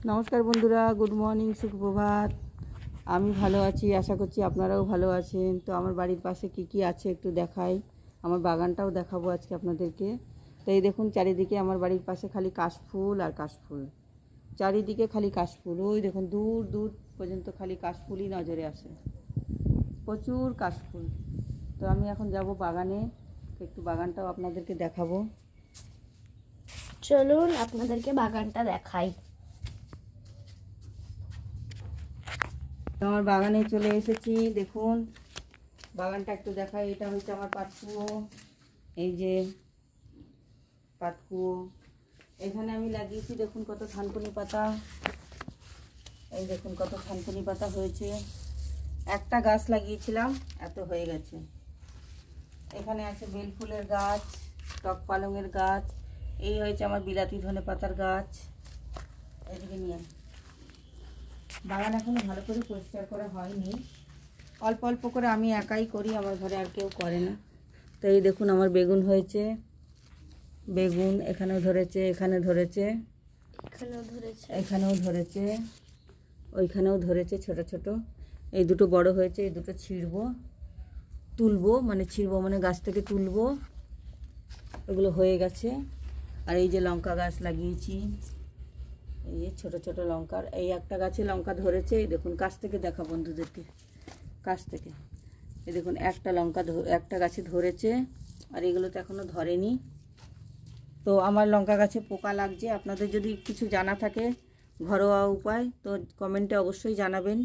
নমস্কার বন্ধুরা, good morning, সুপ্রভাত। আমি ভালো আছি, আশা করছি আপনারাও ভালো আছেন। তো আমার বাড়ির পাশে কি আছে একটু দেখাই, আমার বাগানটাও দেখাবো আজকে আপনাদেরকে। তো এই দেখুন, চারিদিকে আমার বাড়ির পাশে খালি কাশফুল আর কাশফুল, চারিদিকে খালি কাশফুল। ওই দেখুন দূর দূর পর্যন্ত খালি কাশফুলই নজরে আসে, প্রচুর কাশফুল। তো আমি এখন যাব বাগানে, একটু বাগানটাও আপনাদেরকে দেখাবো। চলুন আপনাদেরকে বাগানটা দেখাই। আমার বাগানে চলে এসেছি, দেখুন বাগানটা একটু দেখাই। এটা হচ্ছে আমার পাতকুয়ো, এই যে পাতকুয়ো। এখানে আমি লাগিয়েছি দেখুন কত থানকুনি পাতা, এই দেখুন কত থানকুনি পাতা হয়েছে। একটা গাছ লাগিয়েছিলাম, এত হয়ে গেছে। এখানে আছে বেল ফুলের গাছ, টক পালংয়ের গাছ, এই হয়েছে আমার বিলাতি ধনে পাতার গাছ। এদিকে নিয়ে বাগান এখনো ভালো করে পরিষ্কার করা হয়নি, অল্প অল্প করে আমি একাই করি, আমার ঘরে আর কেউ করে না। তো এই দেখুন আমার বেগুন হয়েছে, বেগুন এখানেও ধরেছে, এখানে ধরেছে, এখানেও ধরেছে, ওইখানেও ধরেছে ছোট ছোট। এই দুটো বড় হয়েছে, এই দুটো তুলবো, মানে ছিঁড়বো মানে গাছ থেকে তুলবো, এগুলো হয়ে গেছে। আর এই যে লঙ্কা গাছ লাগিয়েছি, এই যে ছোট ছোট লঙ্কার, এই একটা গাছে লঙ্কা ধরেছে। এই দেখুন কাছ থেকে দেখা বন্ধুদেরকে, কাছ থেকে এই দেখুন একটা গাছে ধরেছে, আর এগুলো তো এখনও ধরেনি। তো আমার লঙ্কা গাছে পোকা লাগছে, আপনাদের যদি কিছু জানা থাকে ঘরোয়া উপায় তো কমেন্টে অবশ্যই জানাবেন।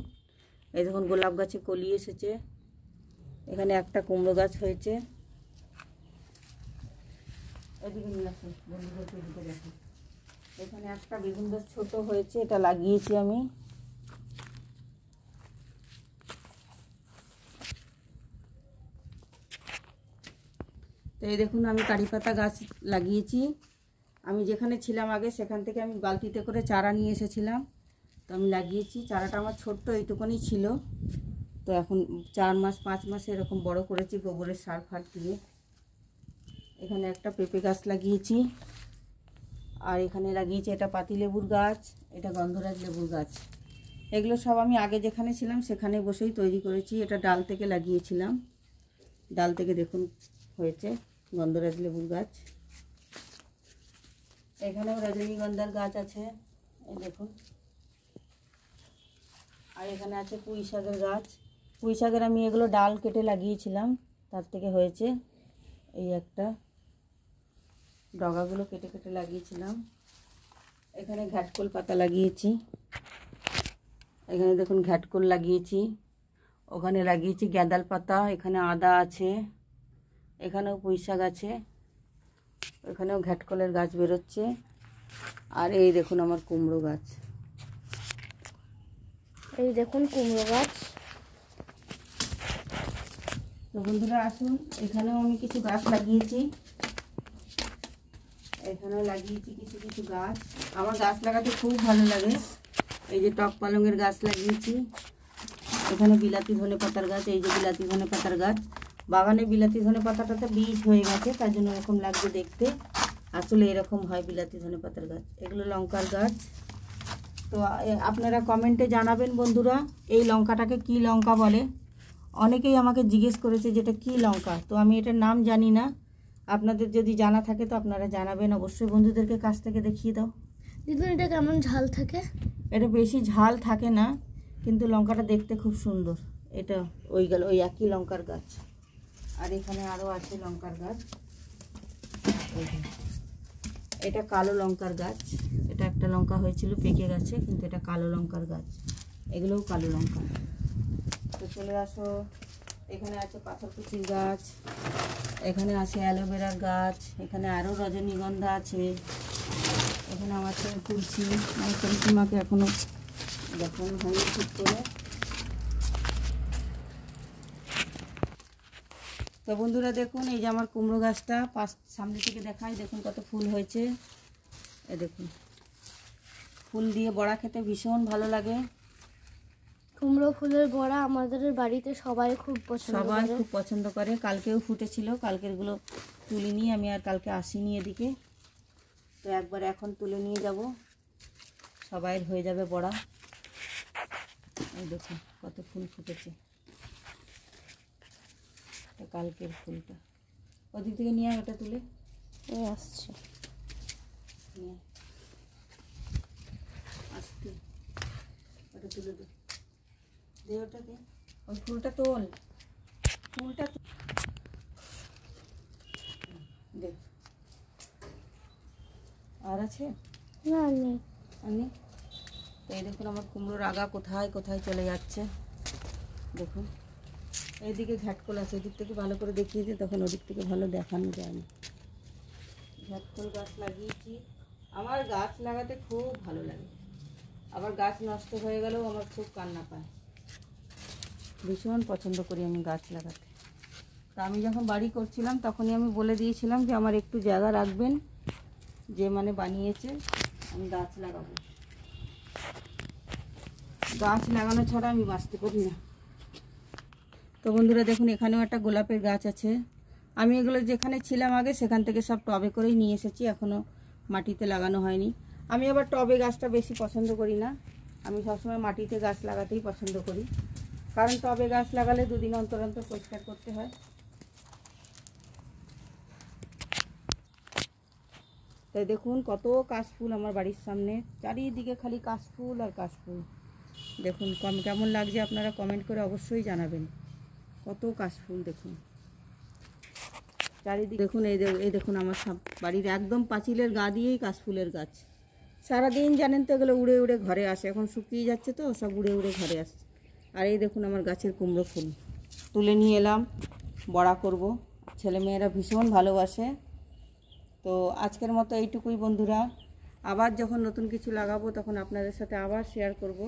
এই দেখুন গোলাপ গাছে কলি এসেছে, এখানে একটা কুমড়ো গাছ হয়েছে। এদিকে নিয়ে আসুন বন্ধুদেরকে, এদিকে দেখুন এখানে একটা বেগুন গাছ ছোট হয়েছে, এটা লাগিয়েছি আমি। তো এই দেখুন আমি কারি পাতা গাছ লাগিয়েছি। আমি যেখানে ছিলাম আগে সেখান থেকে আমি বালতিতে করে চারা নিয়ে এসেছিলাম, তো আমি লাগিয়েছি। চারাটা আমার ছোট্ট এইটুকুনি ছিল, তো এখন 4 মাস 5 মাসে এরকম বড় করেছি গোবরের সার ফার দিয়ে। এখানে একটা পেঁপে গাছ লাগিয়েছি, আর এখানে লাগিয়েছি এটা পাতিলেবুর গাছ, এটা গন্ধরাজ লেবুর গাছ। এগুলো সব আমি আগে যেখানে ছিলাম সেখানে বসেই তৈরি করেছি। এটা ডাল থেকে লাগিয়েছিলাম, ডাল থেকে দেখুন হয়েছে গন্ধরাজ লেবুর গাছ। এখানেও রজনীগন্ধার গাছ আছে, এই দেখুন। আর এখানে আছে পুঁই শাকের গাছ। পুঁই শাকের আমি এগুলো ডাল কেটে লাগিয়েছিলাম, তার থেকে হয়েছে। এই একটা ডগাগুলো কেটে কেটে লাগিয়েছিলাম। এখানে ঘাটকোল পাতা লাগিয়েছি, এখানে দেখুন ঘাটকোল লাগিয়েছি। ওখানে লাগিয়েছি গ্যাঁদাল পাতা, এখানে আদা আছে, এখানেও পুঁই শাক আছে, এখানেও ঘাটকোলের গাছ বেরোচ্ছে। আর এই দেখুন আমার কুমড়ো গাছ, এই দেখুন কুমড়ো গাছ। তো বন্ধুরা আসুন, এখানেও আমি কিছু গাছ লাগিয়েছি, এখানেও লাগিয়েছি কিছু কিছু গাছ। আমার গাছ লাগাতে খুব ভালো লাগে। এই যে টক পালংয়ের গাছ লাগিয়েছি, এখানে বিলাতি ধনে পাতার গাছ, এই যে বিলাতি ধনে পাতার গাছ। বাগানে বিলাতি ধনে পাতাটাতে বীজ হয়ে গেছে, তার জন্য এরকম লাগছে দেখতে। আসলে এরকম হয় বিলাতি ধনে পাতার গাছ। এগুলো লঙ্কার গাছ। তো আপনারা কমেন্টে জানাবেন বন্ধুরা, এই লঙ্কাটাকে কি লঙ্কা বলে। অনেকেই আমাকে জিজ্ঞেস করেছে যেটা কি লঙ্কা, তো আমি এটার নাম জানি না। আপনাদের যদি জানা থাকে তো আপনারা জানাবেন অবশ্যই। বন্ধুদেরকে কাছ থেকে দেখিয়ে দাও। দিদুন এটা কেমন ঝাল থাকে? এটা বেশি ঝাল থাকে না, কিন্তু লঙ্কাটা দেখতে খুব সুন্দর। এটা ওই একই লঙ্কার গাছ। আর এখানে আরও আছে লঙ্কার গাছ। এটা কালো লঙ্কার গাছ, এটা একটা লঙ্কা হয়েছিল পেকে গেছে, কিন্তু এটা কালো লঙ্কার গাছ। এগুলোও কালো লঙ্কা। তো চলে আসো, এখানে আছে পাথরকুচির গাছ, এখানে আছে অ্যালোভেরার গাছ, এখানে আরও রজনীগন্ধা আছে, এখানে আমার তুলসী। আমার তুলসী মাকে এখনও দেখানো হয়নি ঠিক করে। তো বন্ধুরা দেখুন, এই যে আমার কুমড়ো গাছটা সামনে থেকে দেখাই, দেখুন কত ফুল হয়েছে। এই দেখুন ফুল দিয়ে বড়া খেতে ভীষণ ভালো লাগে। কুমড়ো ফুলের বড়া আমাদের বাড়িতে সবাই খুব পছন্দ করে। কালকেও ফুটেছিল, কালকেরগুলো তুলিনি আমি, আর কালকে আসিনি এদিকে, তো একবার এখন তুলে নিয়ে যাব। সবাই হয়ে যাবে বড়া। এই দেখুন কত ফুল ফুটেছে, এটা কালকের ফুলটা। ওদিক থেকে নিয়ে আয়, ওটা তুলে আসছে। নিয়ে আসতে, ওটা তুলে দে, দে ওটা দে, ওই ফুলটা তোল, ফুলটা দে। আর আছে না নেই। আমি তো এই দেখুন আমার কুমড়োর আগা কোথায় কোথায় চলে যাচ্ছে দেখুন। এইদিকে ঘাটকোল আছে, এদিক থেকে ভালো করে দেখিয়ে দিই, তখন ওদিক থেকে ভালো দেখানো যায় না। ঘাটকোল গাছ লাগিয়েছি, আমার গাছ লাগাতে খুব ভালো লাগে। আবার গাছ নষ্ট হয়ে গেলেও আমার খুব কান্না পায়, ভীষণ পছন্দ করি আমি গাছ লাগাতে। তা আমি যখন বাড়ি করছিলাম তখনই আমি বলে দিয়েছিলাম যে আমার একটু জায়গা রাখবেন, যে মানে বানিয়েছে আমি গাছ লাগাবো। গাছ লাগানো ছাড়া আমি বাঁচতে পারি না। তো বন্ধুরা দেখুন এখানেও একটা গোলাপের গাছ আছে। আমি এগুলো যেখানে ছিলাম আগে সেখান থেকে সব টবে করেই নিয়ে এসেছি, এখনও মাটিতে লাগানো হয়নি। আমি আবার টবে গাছটা বেশি পছন্দ করি না, আমি সবসময় মাটিতে গাছ লাগাতেই পছন্দ করি, কারণ টবে গাছ লাগালে দুদিন অন্তর অন্তর পরিষ্কার করতে হয়। তাই দেখুন কত কাশফুল আমার বাড়ির সামনে, চারিদিকে খালি কাশফুল আর কাশফুল। দেখুন কেমন লাগছে আপনারা কমেন্ট করে অবশ্যই জানাবেন। কত কাশফুল দেখুন চারিদিকে। দেখুন এই দেখুন আমার বাড়ির একদম পাঁচিলের গা দিয়েই কাশফুলের গাছ। সারাদিন জানেন তো এগুলো উড়ে উড়ে ঘরে আসে, এখন শুকিয়ে যাচ্ছে তো সব উড়ে উড়ে ঘরে আসছে। আর এই দেখুন আমার গাছের কুমড়ো ফুল তুলে নিয়ে এলাম, বড়া করব, ছেলেমেয়েরা ভীষণ ভালোবাসে। তো আজকের মতো এইটুকুই বন্ধুরা, আবার যখন নতুন কিছু লাগাবো তখন আপনাদের সাথে আবার শেয়ার করব।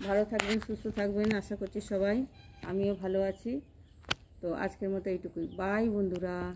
ভালো থাকবেন, সুস্থ থাকবেন, আশা করছি সবাই, আমিও ভালো আছি। তো আজকের মতো এইটুকুই, বাই বন্ধুরা।